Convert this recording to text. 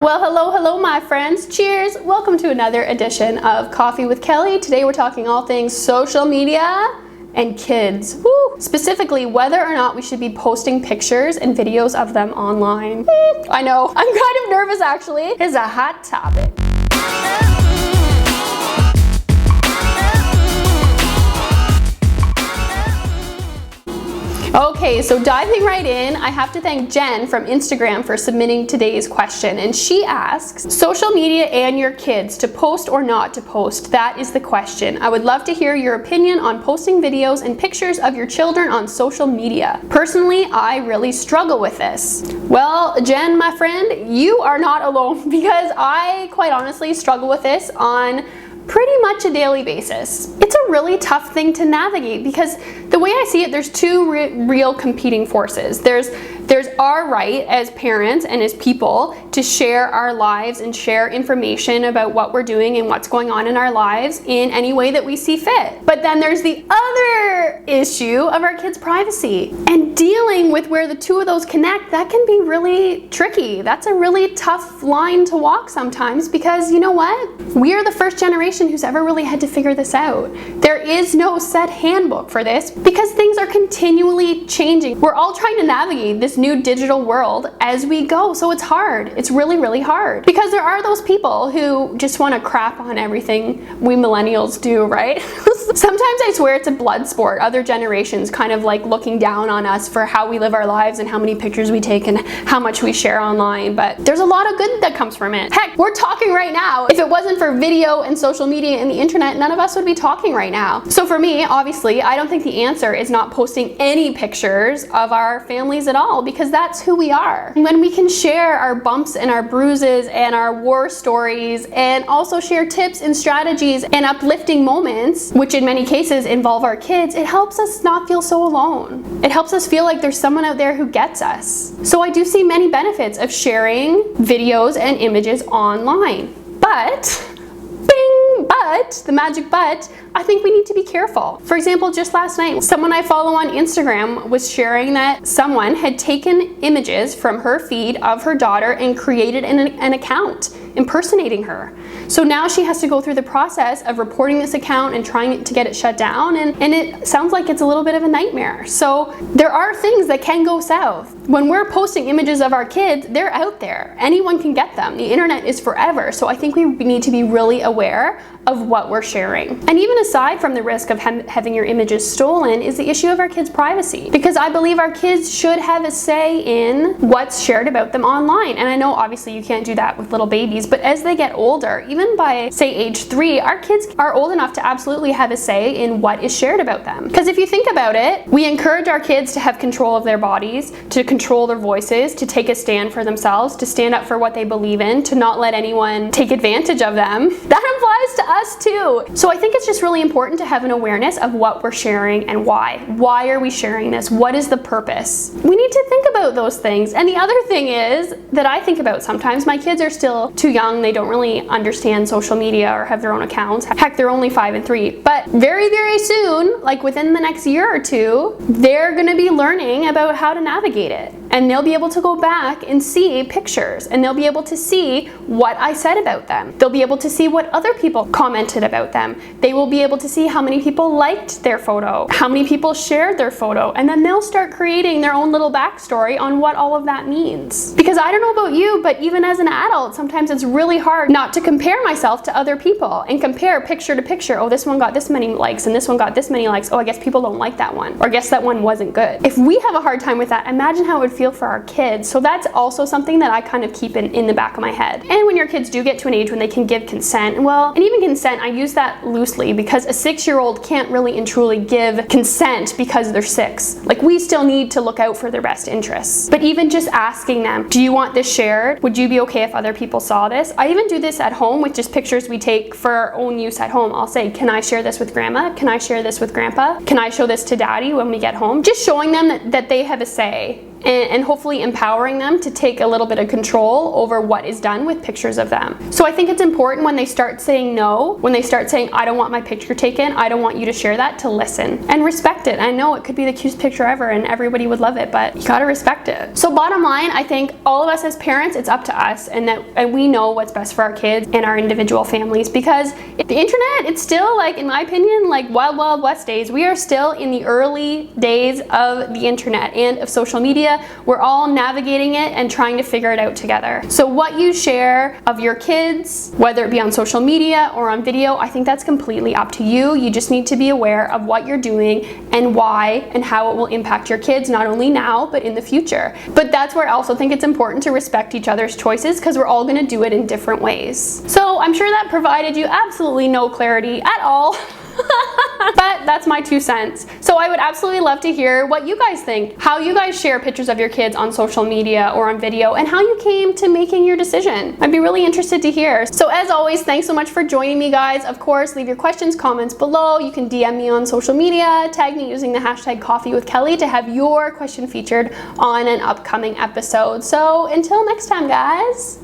Well, hello my friends. Cheers. Welcome to another edition of Coffee with Kelly. Today we're talking all things social media and kids. Woo! Specifically, whether or not we should be posting pictures and videos of them online. I know, I'm kind of nervous actually. It's a hot topic. Okay, so diving right in, I have to thank Jen from Instagram for submitting today's question. And she asks, social media and your kids, to post or not to post? That is the question. I would love to hear your opinion on posting videos and pictures of your children on social media. Personally, I really struggle with this. Well, Jen, my friend, you are not alone because I quite honestly struggle with this on pretty much a daily basis. It's a really tough thing to navigate because the way I see it, there's two real competing forces. There's our right as parents and as people to share our lives and share information about what we're doing and what's going on in our lives in any way that we see fit. But then there's the other issue of our kids' privacy, and dealing with where the two of those connect, that can be really tricky. That's a really tough line to walk sometimes because you know what? We are the first generation who's ever really had to figure this out. There is no set handbook for this because things are continually changing. We're all trying to navigate this new digital world as we go, so it's hard. It's really hard because there are those people who just want to crap on everything we millennials do, right? Sometimes I swear it's a blood sport. Other generations kind of like looking down on us for how we live our lives and how many pictures we take and how much we share online, but there's a lot of good that comes from it. Heck, we're talking right now. If it wasn't for video and social media and the internet, none of us would be talking right now. So for me, obviously, I don't think the answer is not posting any pictures of our families at all because that's who we are. When we can share our bumps and our bruises and our war stories and also share tips and strategies and uplifting moments, which in many cases involve our kids, it helps us not feel so alone. It helps us feel like there's someone out there who gets us. So I do see many benefits of sharing videos and images online. But the magic but, I think we need to be careful. For example, just last night, someone I follow on Instagram was sharing that someone had taken images from her feed of her daughter and created an account impersonating her. So now she has to go through the process of reporting this account and trying to get it shut down, and it sounds like it's a little bit of a nightmare. So there are things that can go south. When we're posting images of our kids, they're out there. Anyone can get them. The internet is forever. So I think we need to be really aware of what we're sharing. And even aside from the risk of having your images stolen is the issue of our kids' privacy. Because I believe our kids should have a say in what's shared about them online. And I know obviously you can't do that with little babies, but as they get older, even by say age 3, our kids are old enough to absolutely have a say in what is shared about them. Because if you think about it, we encourage our kids to have control of their bodies, to control their voices, to take a stand for themselves, to stand up for what they believe in, to not let anyone take advantage of them. That applies to us too. So I think it's just really important to have an awareness of what we're sharing and why. Why are we sharing this? What is the purpose? We need to think about those things. And the other thing is that I think about sometimes, my kids are still too young. They don't really understand social media or have their own accounts. Heck, they're only 5 and 3. But very soon, like within the next year or two, they're gonna be learning about how to navigate it. And they'll be able to go back and see pictures, and they'll be able to see what I said about them. They'll be able to see what other people commented about them. They will be able to see how many people liked their photo, how many people shared their photo, and then they'll start creating their own little backstory on what all of that means. Because I don't know about you, but even as an adult, sometimes it's really hard not to compare myself to other people and compare picture to picture. Oh, this one got this many likes and this one got this many likes. Oh, I guess people don't like that one. Or I guess that one wasn't good. If we have a hard time with that, imagine how it would feel for our kids. So that's also something that I kind of keep in the back of my head. And when your kids do get to an age when they can give consent, well, and even consent, I use that loosely because a 6-year-old can't really and truly give consent because they're 6. Like, we still need to look out for their best interests. But even just asking them, do you want this shared? Would you be okay if other people saw this? I even do this at home with just pictures we take for our own use at home. I'll say, can I share this with grandma? Can I share this with grandpa? Can I show this to daddy when we get home? Just showing them that they have a say and hopefully empowering them to take a little bit of control over what is done with pictures of them. So I think it's important when they start saying no, when they start saying, I don't want my picture taken, I don't want you to share that, to listen and respect it. I know it could be the cutest picture ever and everybody would love it, but you gotta respect it. So bottom line, I think all of us as parents, it's up to us, and we know what's best for our kids and our individual families, because the internet, it's still, like, in my opinion, like wild west days. We are still in the early days of the internet and of social media. We're all navigating it and trying to figure it out together. So what you share of your kids, whether it be on social media or on video, I think that's completely up to you. You just need to be aware of what you're doing and why and how it will impact your kids, not only now, but in the future. But that's where I also think it's important to respect each other's choices, because we're all gonna do it in different ways. So I'm sure that provided you absolutely no clarity at all. But that's my 2 cents. So I would absolutely love to hear what you guys think, how you guys share pictures of your kids on social media or on video, and how you came to making your decision. I'd be really interested to hear. So as always, thanks so much for joining me, guys. Of course, leave your questions, comments below. You can DM me on social media, tag me using the hashtag coffeewithkelly to have your question featured on an upcoming episode. So until next time, guys.